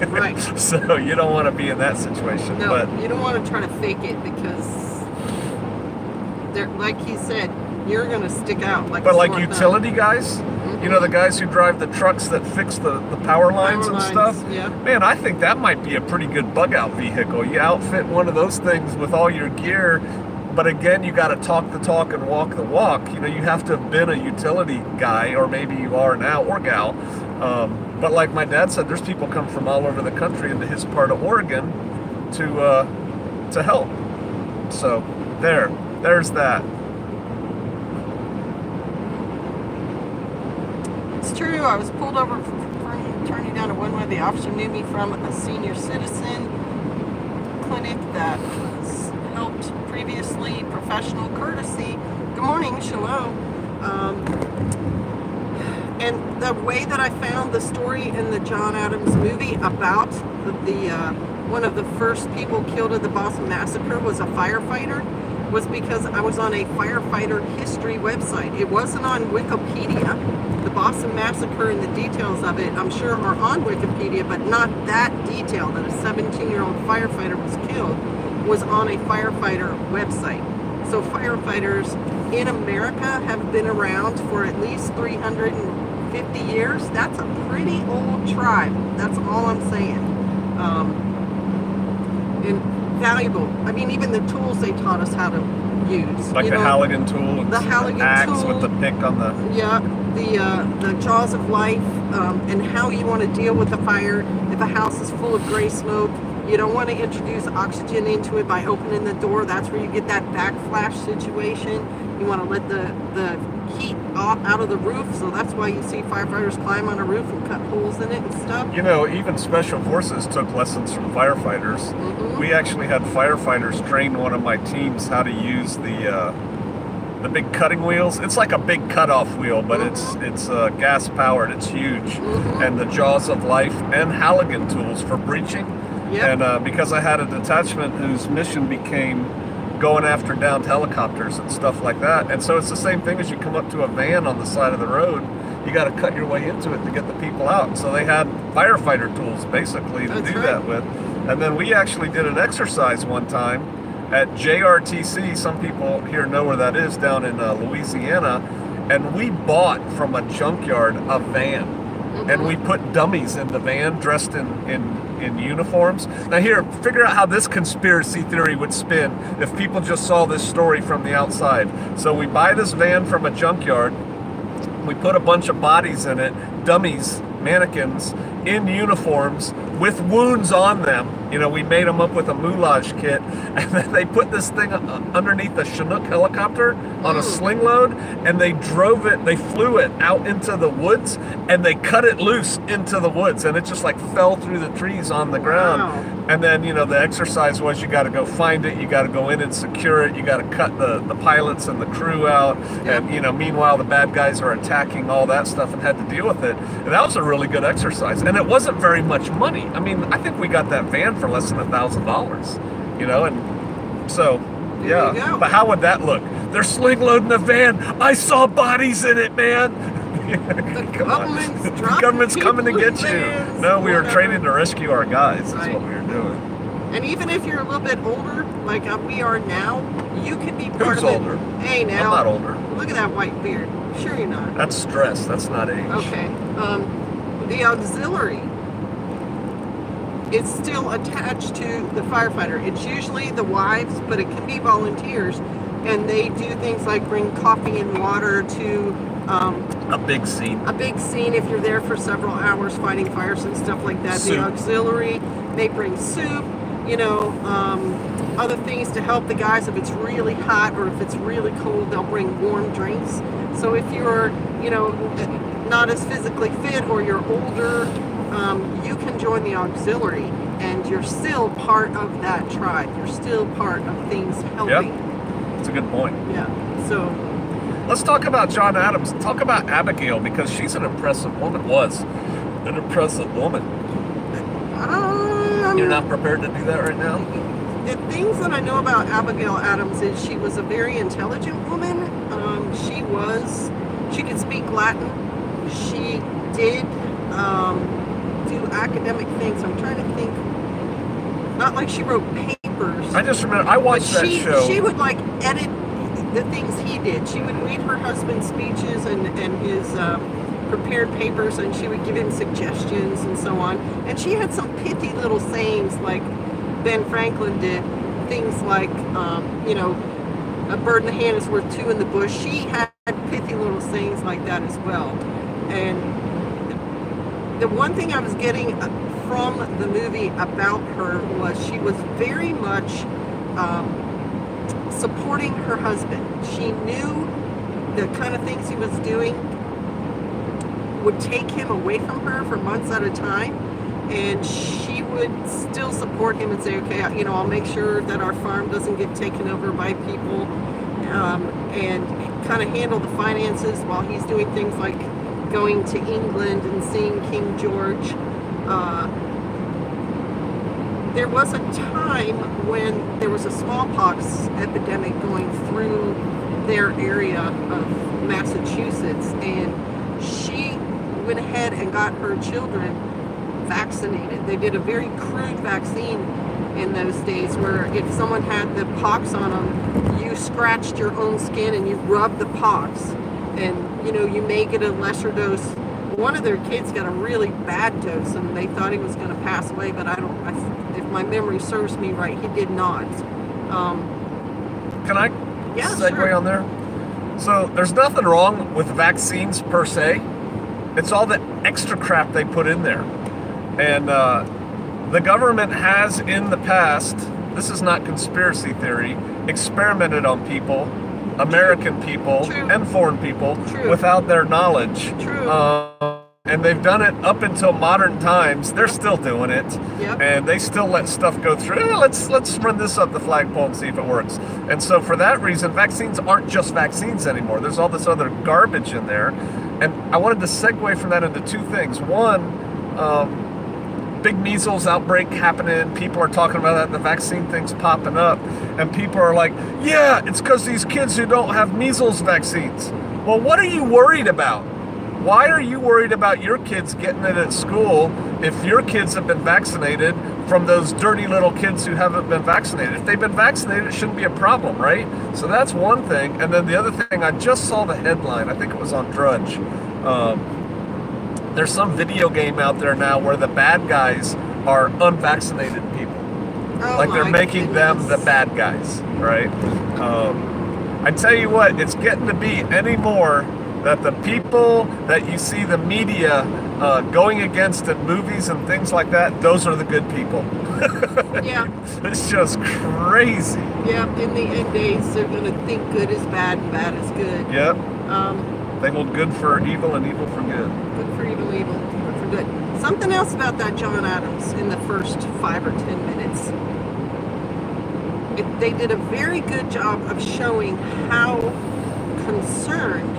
Right. So you don't want to be in that situation. No, but you don't want to try to fake it because, like he said, you're going to stick out. But like utility guys, you know, the guys who drive the trucks that fix the power lines and stuff. Yeah. Man, I think that might be a pretty good bug out vehicle. You outfit one of those things with all your gear, but again, you got to talk the talk and walk the walk. You know, you have to have been a utility guy, or maybe you are now, or gal. But like my dad said, there's people come from all over the country into his part of Oregon to help. So there's that. It's true. I was pulled over for turning down a one-way. The officer knew me from a senior citizen clinic that was helped previously. Professional courtesy. Good morning, shalom. And the way that I found the story in the John Adams movie about the one of the first people killed at the Boston Massacre was a firefighter, was because I was on a firefighter history website. It wasn't on Wikipedia. The Boston Massacre and the details of it, I'm sure, are on Wikipedia, but not that detail that a 17-year-old firefighter was killed was on a firefighter website. So firefighters in America have been around for at least 350 years. That's a pretty old tribe. That's all I'm saying. And valuable. I mean, even the tools they taught us how to use. Like the Halligan tool, the Halligan axe tool, with the pick on the. Yeah, the jaws of life, and how you want to deal with a fire. If a house is full of gray smoke, you don't want to introduce oxygen into it by opening the door. That's where you get that backflash situation. You want to let the heat out of the roof, so that's why you see firefighters climb on a roof and cut holes in it and stuff. You know, even special forces took lessons from firefighters. Mm-hmm. We actually had firefighters train one of my teams how to use the big cutting wheels. It's like a big cutoff wheel, but it's gas powered. It's huge, and the jaws of life and Halligan tools for breaching. Yep. And because I had a detachment whose mission became going after downed helicopters and stuff like that. And so it's the same thing as you come up to a van on the side of the road, you got to cut your way into it to get the people out. So they had firefighter tools basically to do that with. And then we actually did an exercise one time at JRTC. Some people here know where that is, down in Louisiana. And we bought from a junkyard a van. And we put dummies in the van dressed in uniforms. Now here, figure out how this conspiracy theory would spin if people just saw this story from the outside. So we buy this van from a junkyard, we put a bunch of bodies in it, dummies, mannequins, in uniforms with wounds on them. You know, we made them up with a moulage kit, and then they put this thing underneath the Chinook helicopter on a sling load, and they flew it out into the woods, and they cut it loose into the woods, and it just like fell through the trees on the ground. Wow. And then, you know, the exercise was you got to go find it, you got to go in and secure it, you got to cut the pilots and the crew out, and, you know, meanwhile the bad guys are attacking, all that stuff, and had to deal with it. And that was a really good exercise, and it wasn't very much money. I mean, I think we got that van for less than $1,000, you know, and so, yeah. But how would that look? They're sling loading the van. I saw bodies in it, man. The government's coming to get you. No, we were training to rescue our guys. That's what we were doing. And even if you're a little bit older, like we are now, you could be part of it. Who's older? Hey, now. I'm not older. Look at that white beard. Sure you're not. That's stress. That's not age. Okay. The auxiliary is still attached to the firefighter. It's usually the wives, but it can be volunteers. And they do things like bring coffee and water to A big scene. A big scene if you're there for several hours fighting fires and stuff like that. Soup. The auxiliary, they bring soup, other things to help the guys if it's really hot or if it's really cold, they'll bring warm drinks. So if you're, not as physically fit or you're older, you can join the auxiliary and you're still part of that tribe. You're still part of things helping. Yep. That's a good point. Yeah. So let's talk about John Adams. Talk about Abigail, because she's an impressive woman. Was an impressive woman. You're not prepared to do that right now? The things that I know about Abigail Adams is she was a very intelligent woman. She could speak Latin. She did do academic things. I'm trying to think. Not like she wrote papers. I just remember I watched that show. She would edit the things he did. She would read her husband's speeches and his prepared papers, and she would give him suggestions and so on. And she had some pithy little sayings like Ben Franklin did. Things like, a bird in the hand is worth two in the bush. She had pithy little sayings like that as well. And the one thing I was getting from the movie about her was she was very much supporting her husband. She knew the kind of things he was doing would take him away from her for months at a time, and she would still support him and say, okay, I'll make sure that our farm doesn't get taken over by people, and kind of handle the finances while he's doing things like going to England and seeing King George. There was a time when there was a smallpox epidemic going through their area of Massachusetts, and she went ahead and got her children vaccinated. They did a very crude vaccine in those days where if someone had the pox on them, you scratched your own skin and you rubbed the pox, and you may get a lesser dose. One of their kids got a really bad dose and they thought he was going to pass away, but if my memory serves me right, he did not. Can I segue on there? So there's nothing wrong with vaccines per se. It's all the extra crap they put in there. And the government has in the past, this is not conspiracy theory, experimented on people, American people and foreign people, without their knowledge. And they've done it up until modern times. They're still doing it. And they still let stuff go through. Let's run this up the flagpole and see if it works. And so for that reason, vaccines aren't just vaccines anymore. There's all this other garbage in there. And I wanted to segue from that into two things. One, big measles outbreak happening. People are talking about that, and the vaccine thing's popping up. And people are like, yeah, it's because these kids who don't have measles vaccines. Well, what are you worried about? Why are you worried about your kids getting it at school if your kids have been vaccinated from those dirty little kids who haven't been vaccinated? If they've been vaccinated, it shouldn't be a problem, right? So that's one thing. And then the other thing, I just saw the headline. I think it was on Drudge. There's some video game out there now where the bad guys are unvaccinated people. They're making them the bad guys, right? I tell you what, it's getting to be anymore that the people that you see the media going against in movies and things like that, those are the good people. Yeah. It's just crazy. Yeah, in the end days, they're going to think good is bad and bad is good. Yep. They hold good for evil and evil for good. Good for evil, evil for good. Something else about that John Adams in the first 5 or 10 minutes. They did a very good job of showing how concerned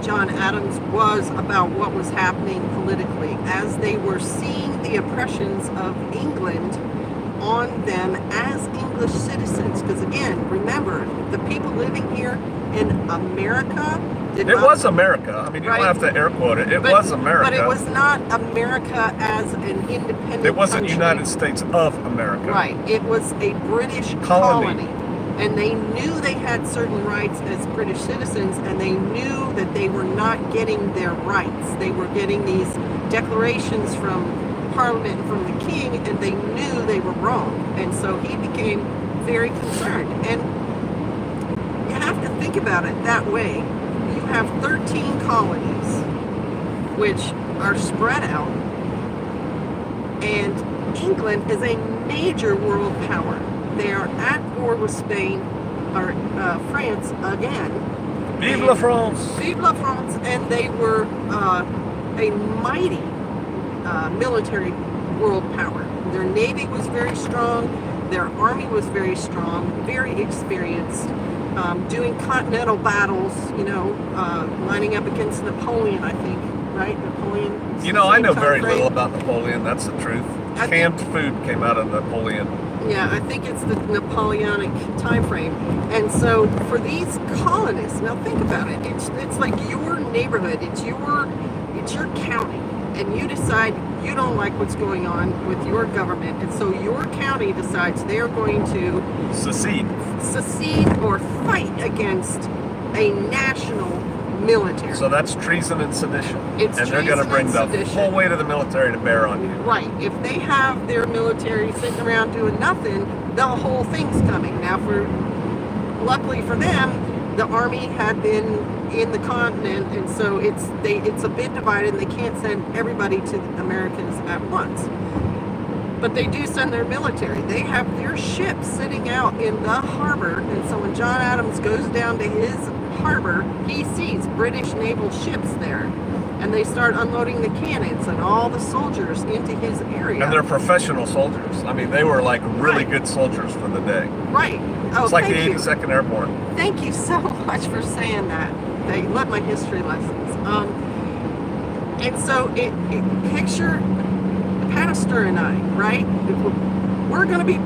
John Adams was about what was happening politically as they were seeing the oppressions of England on them as English citizens. Because again, remember, the people living here in America was America. I mean, you don't have to air quote it. It was America. But it was not America as an independent It wasn't country. United States of America. Right. It was a British colony. And they knew they had certain rights as British citizens, and they knew that they were not getting their rights. They were getting these declarations from Parliament and from the King, and they knew they were wrong. And so he became very concerned. And you have to think about it that way. You have 13 colonies, which are spread out. And England is a major world power. They are at war with Spain, or France again. Vive la France! Vive la France! And they were a mighty military world power. Their navy was very strong. Their army was very strong, very experienced, doing continental battles, lining up against Napoleon, I think, right? Napoleon. I know very little about Napoleon, that's the truth. Canned food came out of Napoleon. Yeah, I think it's the Napoleonic time frame. And so for these colonists, now think about it, it's like your neighborhood, it's your county, and you decide you don't like what's going on with your government, and so your county decides they're going to secede or fight against a national military. So that's treason and sedition. And they're going to bring the full weight of the military to bear on you. Right. If they have their military sitting around doing nothing, the whole thing's coming. Now, luckily for them, the army had been in the continent, and so it's a bit divided, and they can't send everybody to the Americans at once. But they do send their military. They have their ships sitting out in the harbor, and so when John Adams goes down to his harbor, he sees British naval ships there, and they start unloading the cannons and all the soldiers into his area. And they're professional soldiers. I mean, they were like really good soldiers for the day. Right. Oh, it's like the 82nd Airborne. Thank you so much for saying that. They love my history lessons. And so picture Pastor and I, right? We're going to be,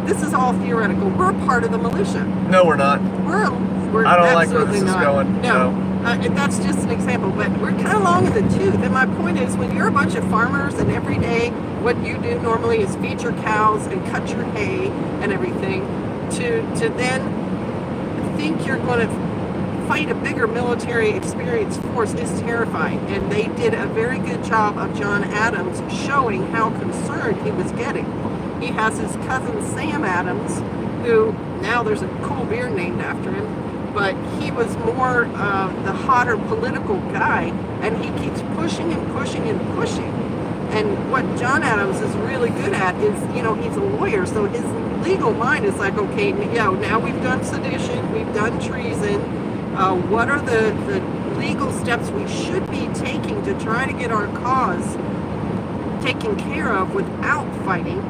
this is all theoretical. We're part of the militia. No, we're not. We're I don't like where this is not. going. No. That's just an example, but we're kind of long in the tooth. And my point is, when you're a bunch of farmers and every day what you do normally is feed your cows and cut your hay and everything, to then think you're going to fight a bigger military experienced force is terrifying. And they did a very good job of John Adams showing how concerned he was getting. He has his cousin Sam Adams, who now there's a cool beer named after him, but he was more the hotter political guy, and he keeps pushing and pushing and pushing. And what John Adams is really good at is, he's a lawyer, so his legal mind is like, okay, now we've done sedition, we've done treason, what are the legal steps we should be taking to try to get our cause taken care of without fighting?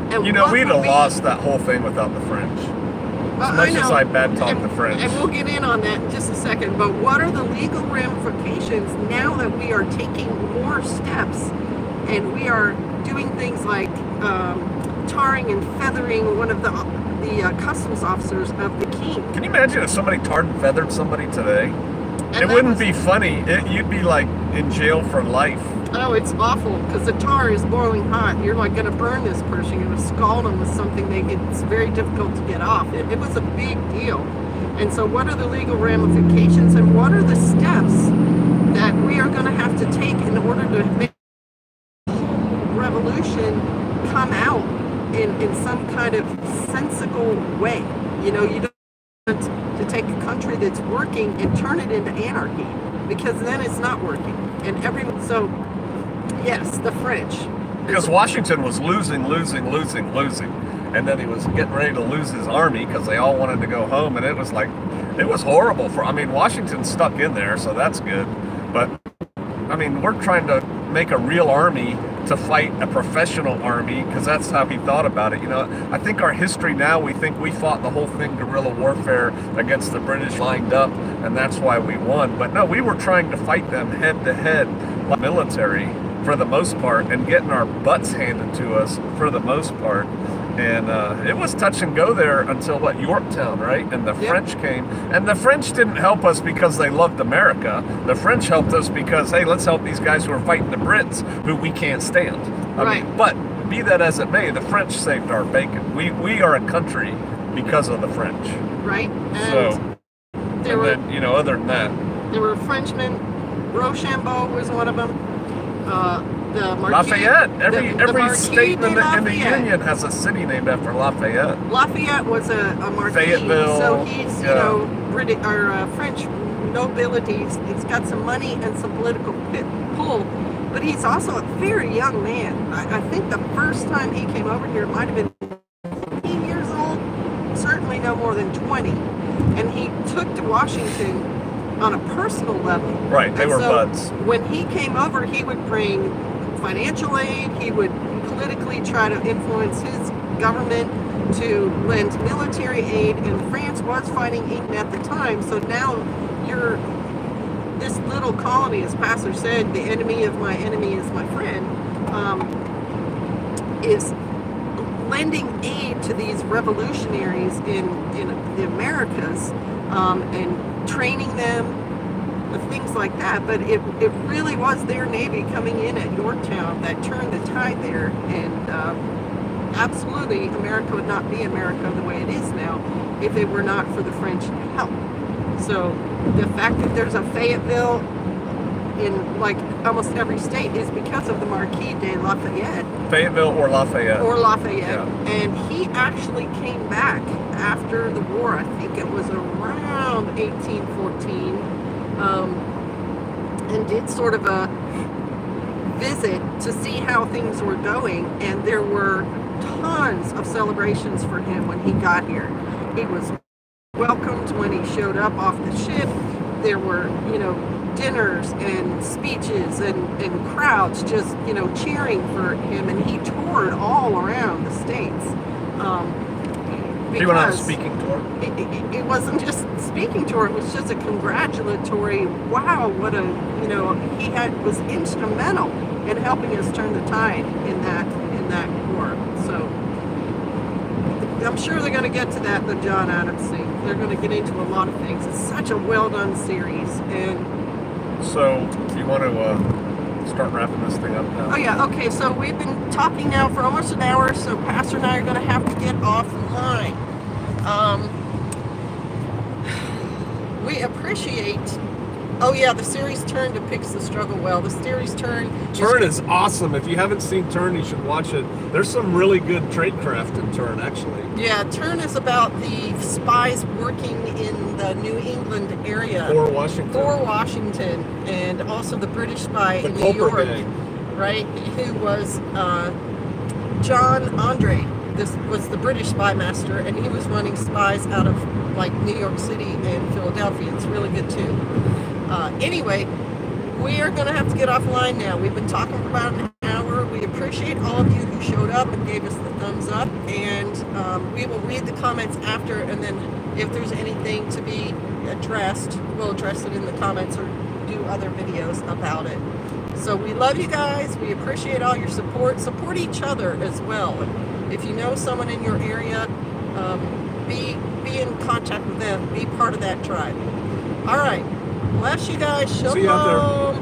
And we'd have lost that whole thing without the French. As much as I bad-talk the French. And we'll get in on that in just a second. But what are the legal ramifications now that we are taking more steps and we are doing things like tarring and feathering one of the customs officers of the king? Can you imagine if somebody tarred and feathered somebody today? It wouldn't be funny. You'd be like in jail for life. Oh, it's awful, because the tar is boiling hot. You're like going to burn this person. You're going to scald them with something it's very difficult to get off. It was a big deal. And so what are the legal ramifications, and what are the steps that we are going to have to take in order to make the whole revolution come out in some kind of sensical way? You don't want to take a country that's working and turn it into anarchy, because then it's not working. And so yes, the French. Because Washington was losing. And then he was getting ready to lose his army because they all wanted to go home. And it was horrible Washington's stuck in there, so that's good. But, we're trying to make a real army to fight a professional army, because that's how he thought about it. I think our history now, we think we fought the whole thing, guerrilla warfare against the British lined up, and that's why we won. But no, we were trying to fight them head to head, like military for the most part, and getting our butts handed to us for the most part. And it was touch and go there until Yorktown, right? And the French came, and the French didn't help us because they loved America. The French helped us because, hey, let's help these guys who are fighting the Brits, who we can't stand. But be that as it may, the French saved our bacon. We are a country because of the French. Right. And other than that, there were Frenchmen. Rochambeau was one of them. The Marquis, Lafayette. Every the state in the Union has a city named after Lafayette. Lafayette was a Marquis, Fayetteville, so he's British or French nobility. He's got some money and some political pull, but he's also a very young man. I think the first time he came over here, it might have been 15 years old, certainly no more than 20. And he took to Washington on a personal level. Right, they were buds. When he came over, he would bring financial aid. He would politically try to influence his government to lend military aid, and France was fighting England at the time. So now this little colony, as Pastor said, the enemy of my enemy is my friend, is lending aid to these revolutionaries in the Americas, and training them, things like that. But it really was their Navy coming in at Yorktown that turned the tide there, and absolutely America would not be America the way it is now if it were not for the French help. So the fact that there's a Fayetteville in like almost every state is because of the Marquis de Lafayette. Fayetteville or Lafayette. Yeah. And he actually came back after the war. I think it was around 1814, and did sort of a visit to see how things were going, and there were tons of celebrations for him when he got here. He was welcomed when he showed up off the ship. There were, dinners and speeches and crowds just, cheering for him, and he toured all around the States. He went on a speaking tour? It wasn't just speaking tour, it was just a congratulatory, wow, what a, he was instrumental in helping us turn the tide in that war. So I'm sure they're going to get to that in the John Adams thing. They're going to get into a lot of things. It's such a well done series. And so you want to start wrapping this thing up now? Oh yeah, okay. So we've been talking now for almost an hour. So Pastor and I are going to have to get offline. We appreciate. Oh yeah, the series Turn depicts the struggle well. The series Turn is awesome. If you haven't seen Turn, you should watch it. There's some really good tradecraft in Turn, actually. Yeah, Turn is about the spies working in the New England area. For Washington. And also the British spy in New York. Gang. Right? Who was John Andre. This was the British spy master, and he was running spies out of like New York City and Philadelphia. It's really good too. Anyway, we are going to have to get offline now. We've been talking for about an hour. We appreciate all of you who showed up and gave us the thumbs up, and we will read the comments after, and then if there's anything to be addressed, we'll address it in the comments or do other videos about it. So we love you guys. We appreciate all your support. Support each other as well. If you know someone in your area, be in contact with them. Be part of that tribe. All right. Bless you guys. Shalom. See you out there.